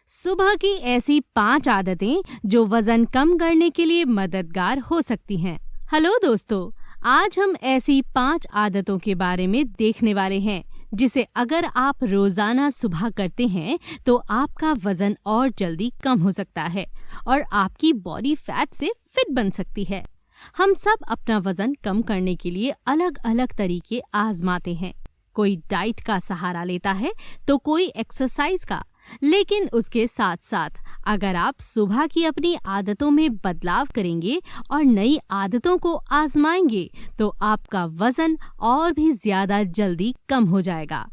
सुबह की ऐसी 5 आदतें जो वजन कम करने के लिए मददगार हो सकती हैं। हेलो दोस्तों, आज हम ऐसी 5 आदतों के बारे में देखने वाले हैं जिसे अगर आप रोजाना सुबह करते हैं तो आपका वजन और जल्दी कम हो सकता है और आपकी बॉडी फैट से फिट बन सकती है। हम सब अपना वजन कम करने के लिए अलग अलग तरीके आजमाते हैं। कोई डाइट का सहारा लेता है तो कोई एक्सरसाइज का, लेकिन उसके साथ साथ अगर आप सुबह की अपनी आदतों में बदलाव करेंगे और नई आदतों को आजमाएंगे तो आपका वजन और भी ज्यादा जल्दी कम हो जाएगा।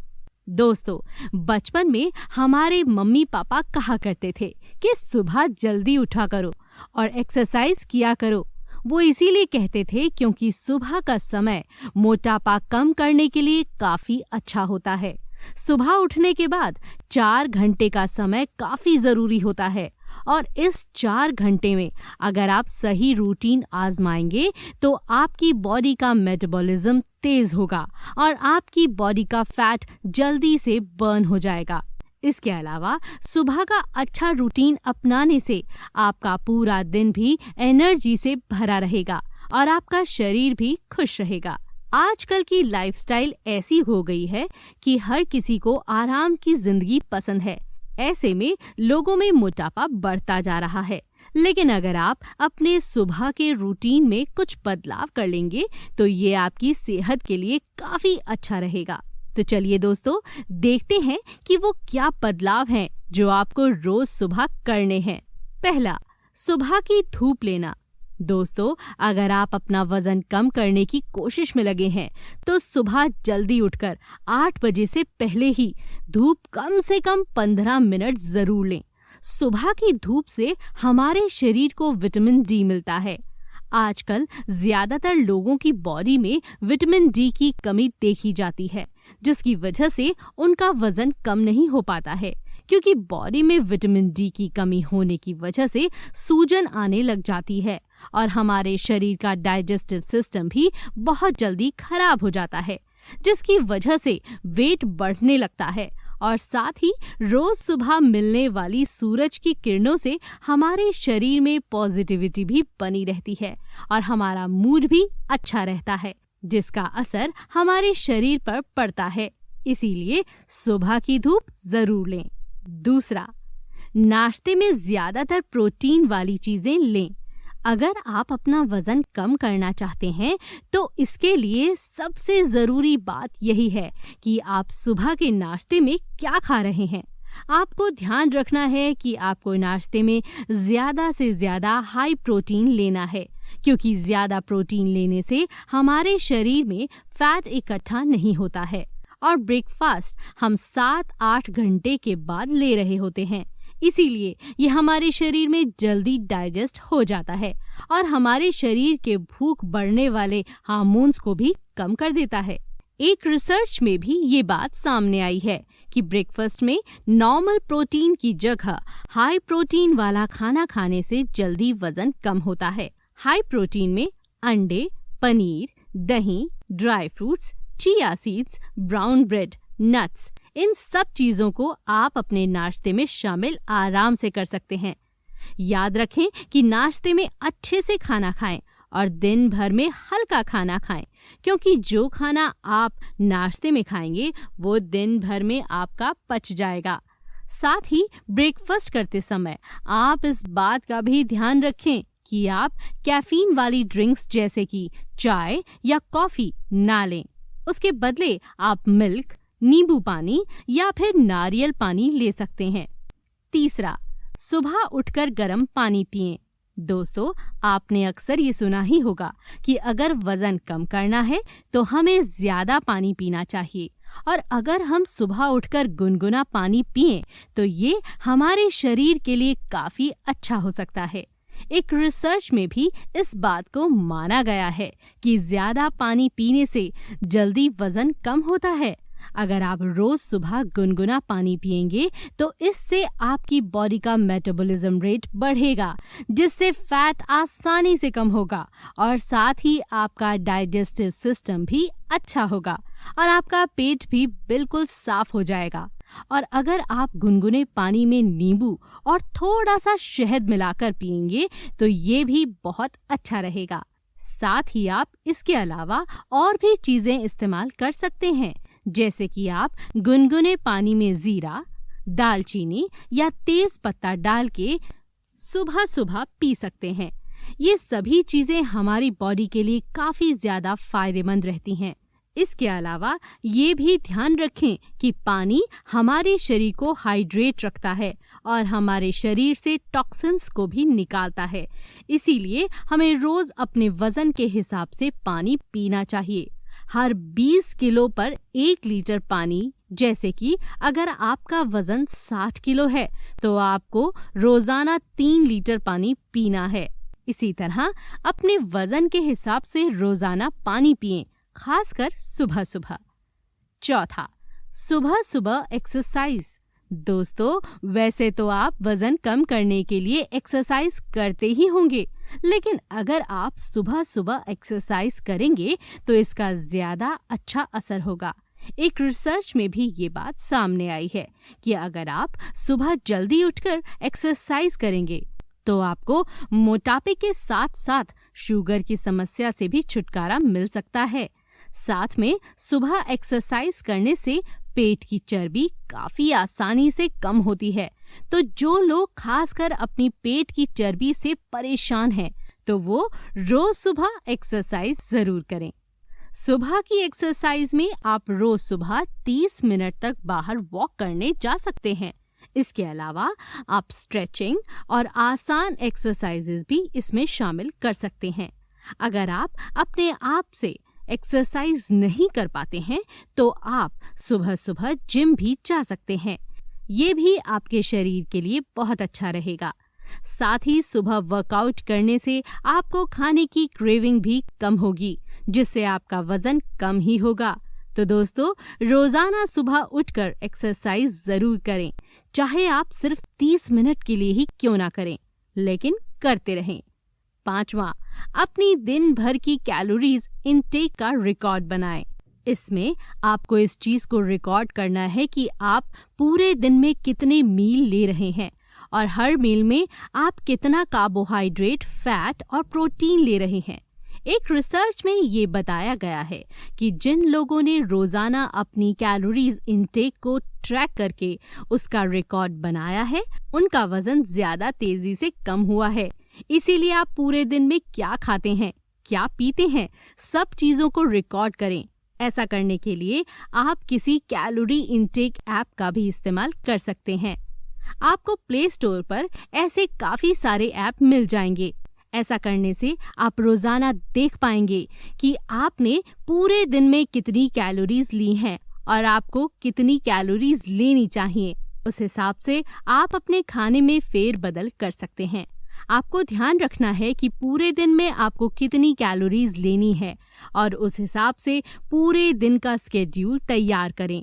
दोस्तों, बचपन में हमारे मम्मी पापा कहा करते थे कि सुबह जल्दी उठा करो और एक्सरसाइज किया करो। वो इसीलिए कहते थे क्योंकि सुबह का समय मोटापा कम करने के लिए काफी अच्छा होता है। सुबह उठने के बाद 4 घंटे का समय काफी जरूरी होता है और इस 4 घंटे में अगर आप सही रूटीन आजमाएंगे तो आपकी बॉडी का मेटाबॉलिज्म तेज होगा और आपकी बॉडी का फैट जल्दी से बर्न हो जाएगा। इसके अलावा सुबह का अच्छा रूटीन अपनाने से आपका पूरा दिन भी एनर्जी से भरा रहेगा और आपका शरीर भी खुश रहेगा। आजकल की लाइफस्टाइल ऐसी हो गई है कि हर किसी को आराम की जिंदगी पसंद है। ऐसे में लोगों में मोटापा बढ़ता जा रहा है। लेकिन अगर आप अपने सुबह के रूटीन में कुछ बदलाव कर लेंगे तो ये आपकी सेहत के लिए काफी अच्छा रहेगा। तो चलिए दोस्तों, देखते हैं कि वो क्या बदलाव हैं जो आपको रोज सुबह करने हैं। पहला, सुबह की धूप लेना। दोस्तों, अगर आप अपना वजन कम करने की कोशिश में लगे हैं तो सुबह जल्दी उठकर 8 बजे से पहले ही धूप कम से कम 15 मिनट जरूर लें। सुबह की धूप से हमारे शरीर को विटामिन डी मिलता है। आजकल ज्यादातर लोगों की बॉडी में विटामिन डी की कमी देखी जाती है, जिसकी वजह से उनका वजन कम नहीं हो पाता है, क्योंकि बॉडी में विटामिन डी की कमी होने की वजह से सूजन आने लग जाती है और हमारे शरीर का डाइजेस्टिव सिस्टम भी बहुत जल्दी खराब हो जाता है, जिसकी वजह से वेट बढ़ने लगता है। और साथ ही रोज सुबह मिलने वाली सूरज की किरणों से हमारे शरीर में पॉजिटिविटी भी बनी रहती है और हमारा मूड भी अच्छा रहता है, जिसका असर हमारे शरीर पर पड़ता है। इसीलिए सुबह की धूप जरूर लें। दूसरा, नाश्ते में ज्यादातर प्रोटीन वाली चीजें लें। अगर आप अपना वजन कम करना चाहते हैं तो इसके लिए सबसे जरूरी बात यही है कि आप सुबह के नाश्ते में क्या खा रहे हैं। आपको ध्यान रखना है कि आपको नाश्ते में ज्यादा से ज्यादा हाई प्रोटीन लेना है, क्योंकि ज्यादा प्रोटीन लेने से हमारे शरीर में फैट इकट्ठा नहीं होता है और ब्रेकफास्ट हम 7-8 घंटे के बाद ले रहे होते हैं। इसीलिए ये हमारे शरीर में जल्दी डाइजेस्ट हो जाता है और हमारे शरीर के भूख बढ़ने वाले हार्मोन्स को भी कम कर देता है। एक रिसर्च में भी ये बात सामने आई है कि ब्रेकफास्ट में नॉर्मल प्रोटीन की जगह हाई प्रोटीन वाला खाना खाने से जल्दी वजन कम होता है। हाई प्रोटीन में अंडे, पनीर, दही, dry fruits, chia seeds, brown bread, nuts, इन सब चीजों को आप अपने नाश्ते में शामिल आराम से कर सकते हैं। याद रखें कि नाश्ते में अच्छे से खाना खाएं और दिन भर में हल्का खाना खाएं, क्योंकि जो खाना आप नाश्ते में खाएंगे वो दिन भर में आपका पच जाएगा। साथ ही ब्रेकफास्ट करते समय आप इस बात का भी ध्यान रखें कि आप कैफीन वाली ड्रिंक्स जैसे कि चाय या कॉफी ना लें। उसके बदले आप मिल्क, नींबू पानी या फिर नारियल पानी ले सकते हैं। तीसरा, सुबह उठकर गर्म पानी पिएं। दोस्तों, आपने अक्सर ये सुना ही होगा कि अगर वजन कम करना है तो हमें ज्यादा पानी पीना चाहिए, और अगर हम सुबह उठकर गुनगुना पानी पिएं तो ये हमारे शरीर के लिए काफी अच्छा हो सकता है। एक रिसर्च में भी इस बात को माना गया है कि ज्यादा पानी पीने से जल्दी वजन कम होता है। अगर आप रोज सुबह गुनगुना पानी पिएंगे तो इससे आपकी बॉडी का मेटाबॉलिज्म रेट बढ़ेगा, जिससे फैट आसानी से कम होगा और साथ ही आपका डाइजेस्टिव सिस्टम भी अच्छा होगा और आपका पेट भी बिल्कुल साफ हो जाएगा। और अगर आप गुनगुने पानी में नींबू और थोड़ा सा शहद मिलाकर पिएंगे तो ये भी बहुत अच्छा रहेगा। साथ ही आप इसके अलावा और भी चीजें इस्तेमाल कर सकते हैं, जैसे कि आप गुनगुने पानी में जीरा, दालचीनी या तेज पत्ता डाल के सुबह सुबह पी सकते हैं। ये सभी चीजें हमारी बॉडी के लिए काफी ज्यादा फायदेमंद रहती हैं। इसके अलावा ये भी ध्यान रखें कि पानी हमारे शरीर को हाइड्रेट रखता है और हमारे शरीर से टॉक्सिन्स को भी निकालता है। इसीलिए हमें रोज अपने वजन के हिसाब से पानी पीना चाहिए। हर 20 किलो पर 1 लीटर पानी, जैसे कि अगर आपका वजन 60 किलो है तो आपको रोजाना 3 लीटर पानी पीना है। इसी तरह अपने वजन के हिसाब से रोजाना पानी पिएं, खासकर सुबह सुबह। चौथा, सुबह सुबह एक्सरसाइज। दोस्तों, वैसे तो आप वजन कम करने के लिए एक्सरसाइज करते ही होंगे, लेकिन अगर आप सुबह सुबह एक्सरसाइज करेंगे तो इसका ज्यादा अच्छा असर होगा। एक रिसर्च में भी ये बात सामने आई है कि अगर आप सुबह जल्दी उठकर एक्सरसाइज करेंगे तो आपको मोटापे के साथ साथ शुगर की समस्या से भी छुटकारा मिल सकता है। साथ में सुबह एक्सरसाइज करने से पेट की चर्बी काफी आसानी से कम होती है। तो जो लोग खासकर अपनी पेट की चर्बी से परेशान हैं, तो वो रोज सुबह एक्सरसाइज जरूर करें। सुबह की एक्सरसाइज में आप रोज सुबह 30 मिनट तक बाहर वॉक करने जा सकते हैं। इसके अलावा आप स्ट्रेचिंग और आसान एक्सरसाइजेज भी इसमें शामिल कर सकते हैं। अगर आप अपने आप से एक्सरसाइज नहीं कर पाते हैं तो आप सुबह सुबह जिम भी जा सकते हैं। ये भी आपके शरीर के लिए बहुत अच्छा रहेगा। साथ ही सुबह वर्कआउट करने से आपको खाने की क्रेविंग भी कम होगी, जिससे आपका वजन कम ही होगा। तो दोस्तों, रोजाना सुबह उठकर एक्सरसाइज जरूर करें, चाहे आप सिर्फ 30 मिनट के लिए ही क्यों ना करें, लेकिन करते रहें। पांचवा, अपनी दिन भर की कैलोरीज इनटेक का रिकॉर्ड बनाएं। इसमें आपको इस चीज को रिकॉर्ड करना है कि आप पूरे दिन में कितने मील ले रहे हैं और हर मील में आप कितना कार्बोहाइड्रेट, फैट और प्रोटीन ले रहे हैं। एक रिसर्च में ये बताया गया है कि जिन लोगों ने रोजाना अपनी कैलोरीज इनटेक को ट्रैक करके उसका रिकॉर्ड बनाया है, उनका वजन ज्यादा तेजी से कम हुआ है। इसीलिए आप पूरे दिन में क्या खाते हैं, क्या पीते हैं, सब चीजों को रिकॉर्ड करें। ऐसा करने के लिए आप किसी कैलोरी इनटेक ऐप का भी इस्तेमाल कर सकते हैं। आपको प्ले स्टोर पर ऐसे काफी सारे ऐप मिल जाएंगे। ऐसा करने से आप रोजाना देख पाएंगे कि आपने पूरे दिन में कितनी कैलोरीज ली हैं और आपको कितनी कैलोरीज लेनी चाहिए। उस हिसाब से आप अपने खाने में फेरबदल कर सकते हैं। आपको ध्यान रखना है कि पूरे दिन में आपको कितनी कैलोरीज लेनी है और उस हिसाब से पूरे दिन का स्केड्यूल तैयार करें।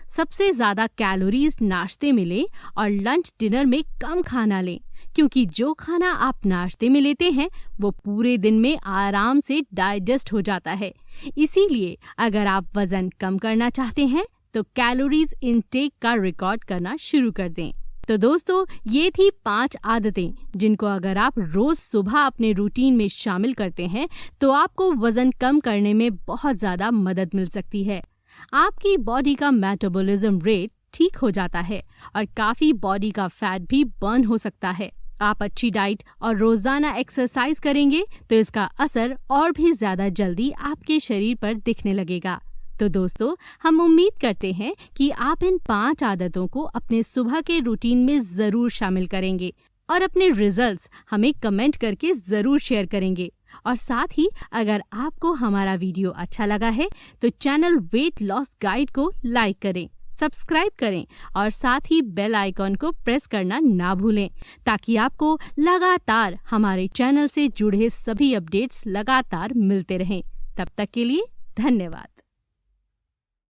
सबसे ज्यादा कैलोरीज नाश्ते में लें और लंच डिनर में कम खाना लें, क्योंकि जो खाना आप नाश्ते में लेते हैं वो पूरे दिन में आराम से डाइजेस्ट हो जाता है। इसीलिए अगर आप वजन कम करना चाहते हैं तो कैलोरीज इनटेक का रिकॉर्ड करना शुरू कर दें। तो दोस्तों, ये थी 5 आदतें जिनको अगर आप रोज सुबह अपने रूटीन में शामिल करते हैं तो आपको वजन कम करने में बहुत ज्यादा मदद मिल सकती है। आपकी बॉडी का मेटाबॉलिज्म रेट ठीक हो जाता है और काफी बॉडी का फैट भी बर्न हो सकता है। आप अच्छी डाइट और रोजाना एक्सरसाइज करेंगे तो इसका असर और भी ज्यादा जल्दी आपके शरीर पर दिखने लगेगा। तो दोस्तों, हम उम्मीद करते हैं कि आप इन 5 आदतों को अपने सुबह के रूटीन में जरूर शामिल करेंगे और अपने रिजल्ट्स हमें कमेंट करके जरूर शेयर करेंगे। और साथ ही अगर आपको हमारा वीडियो अच्छा लगा है तो चैनल वेट लॉस गाइड को लाइक करें, सब्सक्राइब करें और साथ ही बेल आइकॉन को प्रेस करना ना भूलें, ताकि आपको लगातार हमारे चैनल से जुड़े सभी अपडेट्स लगातार मिलते रहें। तब तक के लिए धन्यवाद।